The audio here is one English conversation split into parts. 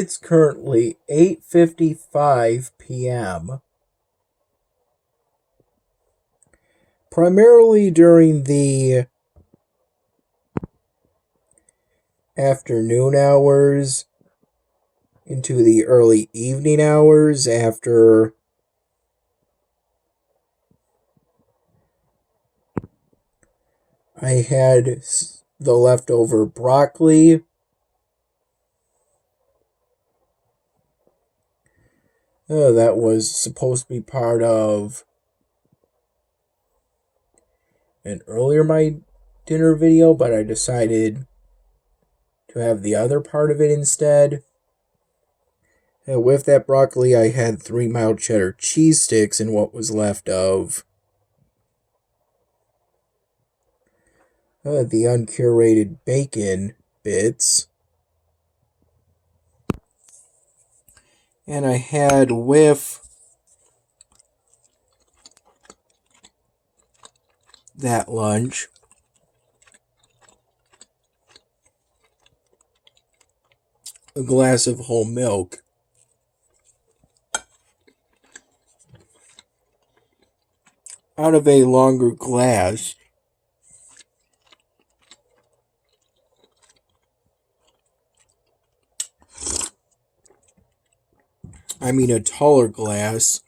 It's currently 8:55 p.m. Primarily during the afternoon hours into the early evening hours after I had the leftover broccoli. That was supposed to be part of an earlier my dinner video, but I decided to have the other part of it instead. With that broccoli, I had 3 mild cheddar cheese sticks and what was left of the uncurated bacon bits. And I had with that lunch a glass of whole milk. Out of a longer glass, I mean a taller glass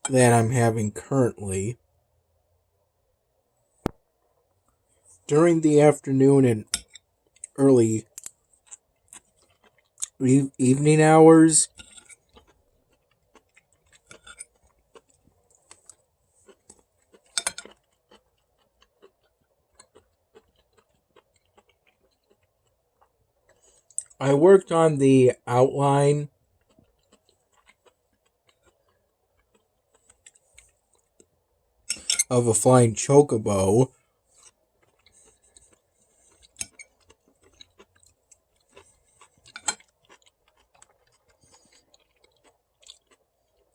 that I'm having currently. During the afternoon and early evening hours, I worked on the outline of a flying chocobo.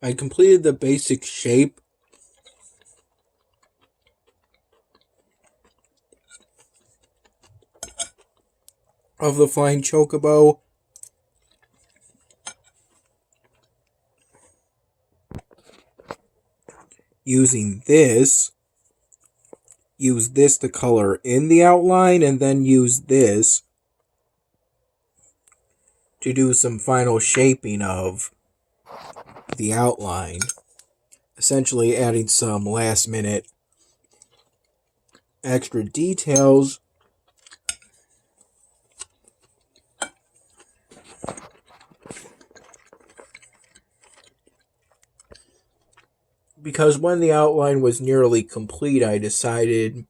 I completed the basic shape of the flying chocobo using this. Use this to color in the outline, and then use this to do some final shaping of the outline. Essentially adding some last minute extra details because when the outline was nearly complete, I decided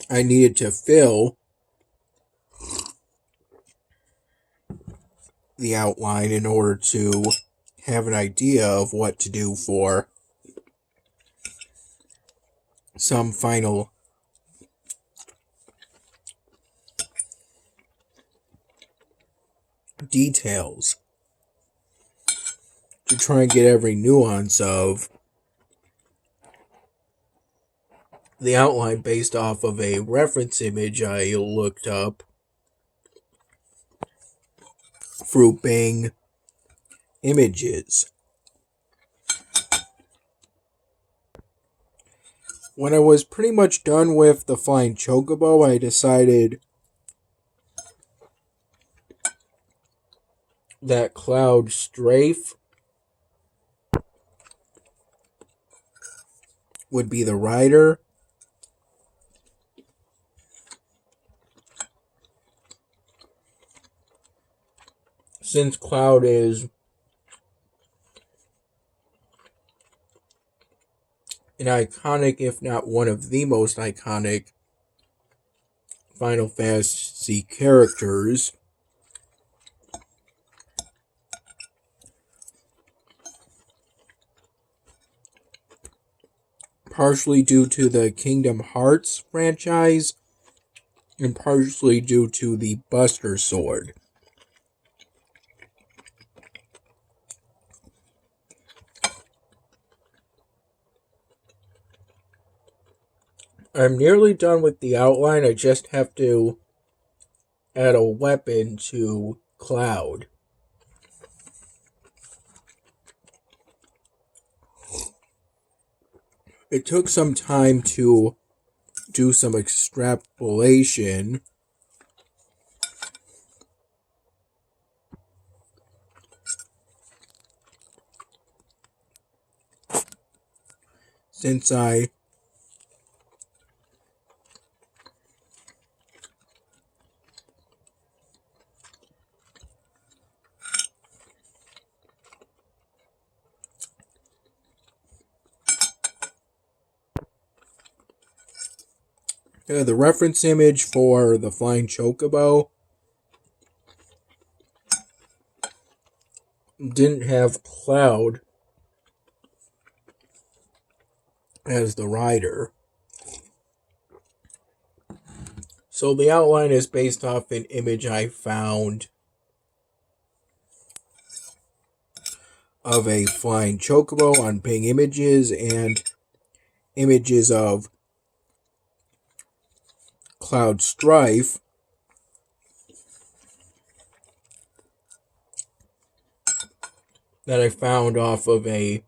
I needed to fill the outline in order to have an idea of what to do for some final details, to try and get every nuance of the outline based off of a reference image I looked up through Bing Images. When I was pretty much done with the flying chocobo, I decided that cloud strafe would be the rider. Since Cloud is an iconic, if not one of the most iconic Final Fantasy characters, partially due to the Kingdom Hearts franchise, and partially due to the Buster Sword. I'm nearly done with the outline. I just have to add a weapon to Cloud. It took some time to do some extrapolation. Since the reference image for the Flying Chocobo didn't have Cloud as the rider. So the outline is based off an image I found of a flying chocobo on Bing Images and images of Cloud Strife that I found off of a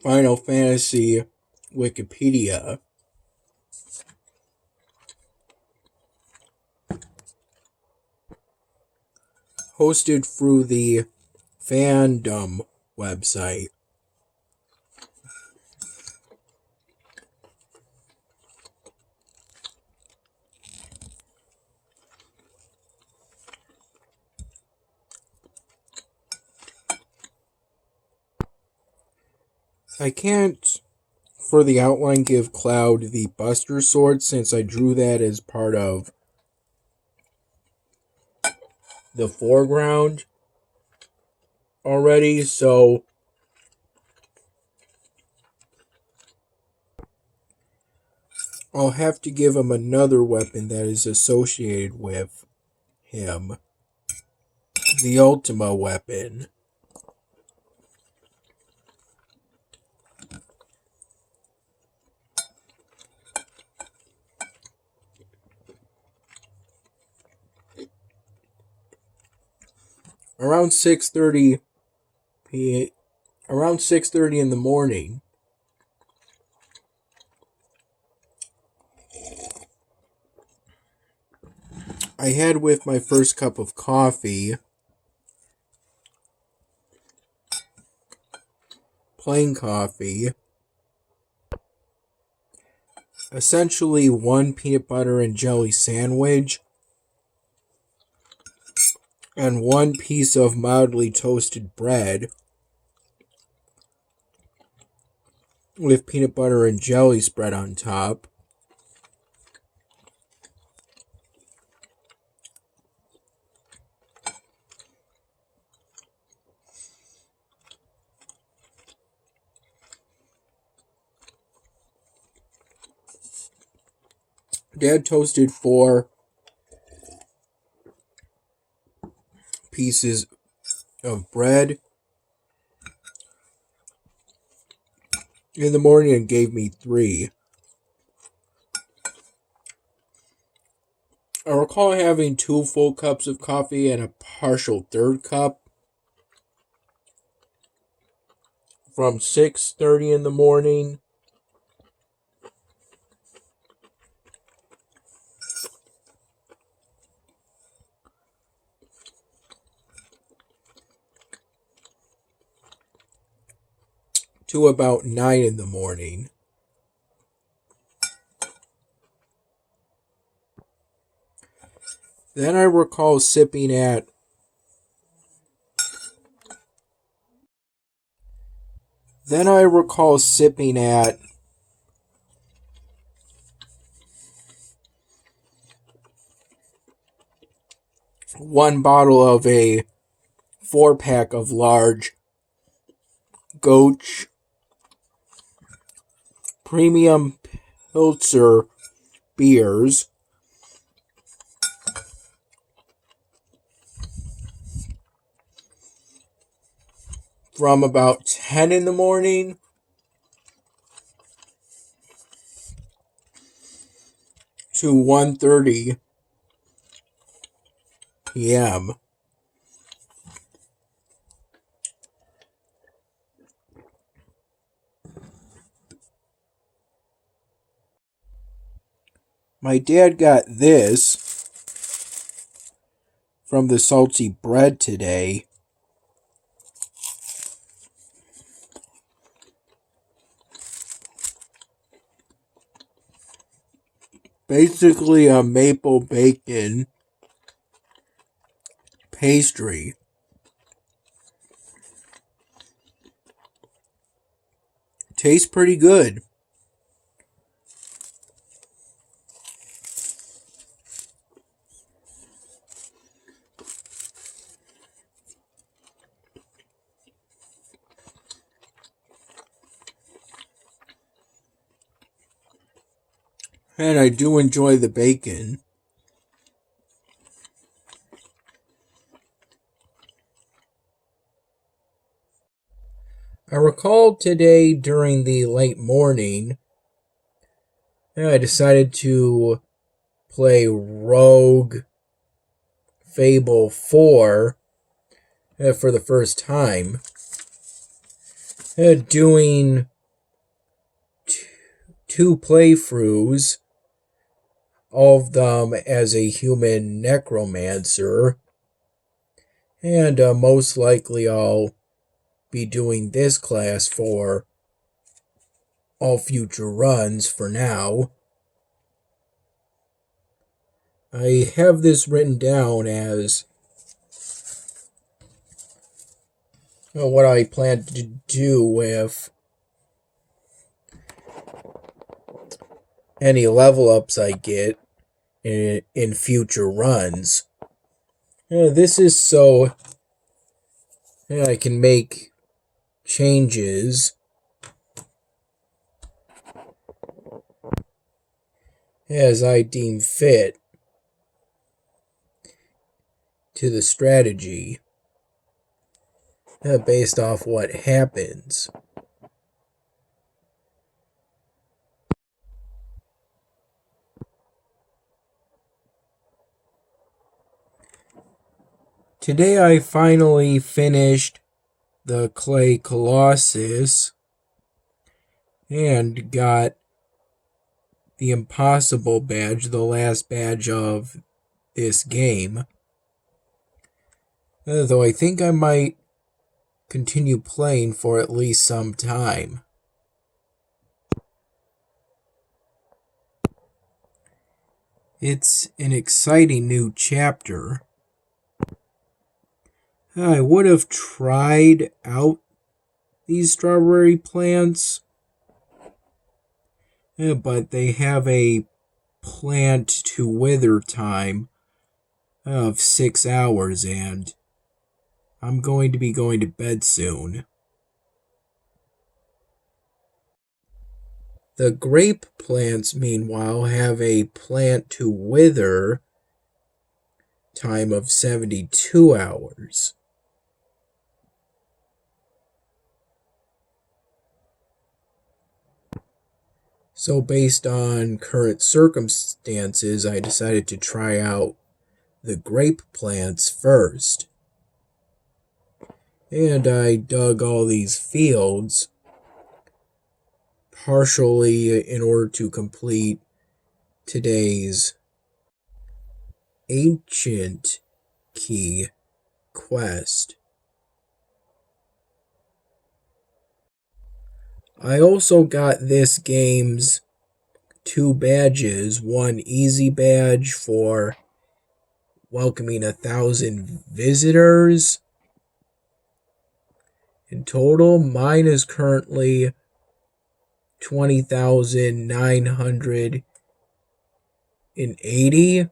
Final Fantasy Wikipedia. Hosted through the fandom website. I can't, for the outline, give Cloud the Buster Sword since I drew that as part of the foreground already, so I'll have to give him another weapon that is associated with him. The Ultima weapon. Around 6:30 in the morning, I had with my first cup of coffee, plain coffee, essentially one peanut butter and jelly sandwich, and one piece of mildly toasted bread with peanut butter and jelly spread on top. Dad toasted 4 pieces of bread in the morning and gave me 3. I recall having 2 full cups of coffee and a partial third cup from 6:30 in the morning to about 9 in the morning. Then I recall sipping at one bottle of a 4-pack of large Goch premium Pilsner beers from about 10 in the morning to 1:30 p.m. My dad got this from the salty bread today. Basically a maple bacon pastry. Tastes pretty good. And I do enjoy the bacon. I recall today during the late morning, I decided to play Rogue Fable IV for the first time. Doing two playthroughs, all of them as a human necromancer. And most likely I'll be doing this class for all future runs for now. I have this written down as what I plan to do with any level ups I get in future runs. This is so I can make changes as I deem fit to the strategy based off what happens. Today I finally finished the Clay Colossus and got the Impossible badge, the last badge of this game. Though I think I might continue playing for at least some time. It's an exciting new chapter. I would have tried out these strawberry plants, but they have a plant to wither time of 6 hours, and I'm going to be going to bed soon. The grape plants, meanwhile, have a plant to wither time of 72 hours. So based on current circumstances, I decided to try out the grape plants first. And I dug all these fields, partially in order to complete today's ancient key quest. I also got this game's 2 badges, one easy badge for welcoming 1,000 visitors. In total, mine is currently 20,980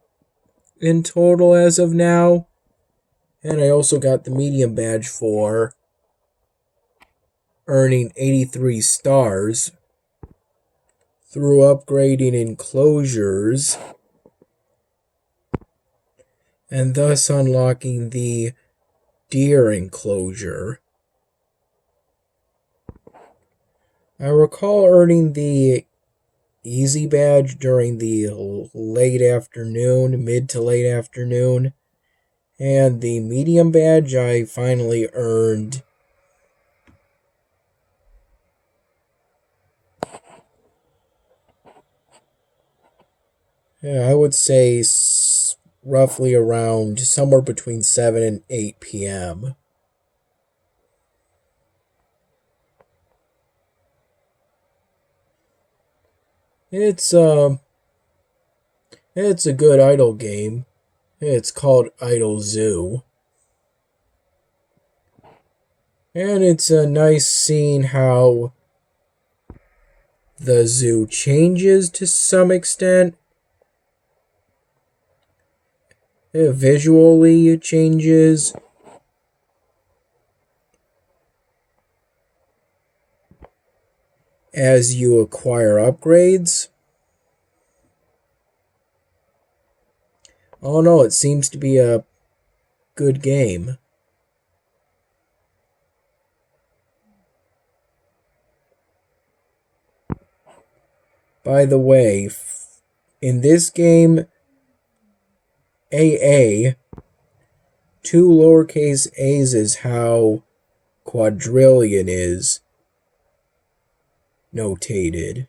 in total as of now. And I also got the medium badge for earning 83 stars through upgrading enclosures and thus unlocking the deer enclosure. I recall earning the easy badge during the late afternoon, mid to late afternoon, and the medium badge I finally earned I would say roughly around somewhere between 7 and 8 p.m. It's it's a good idle game. It's called Idle Zoo. And it's nice seeing how the zoo changes to some extent. Visually it changes. As you acquire upgrades. Oh no, it seems to be a good game. By the way, in this game, AA, 2 lowercase a's is how quadrillion is notated.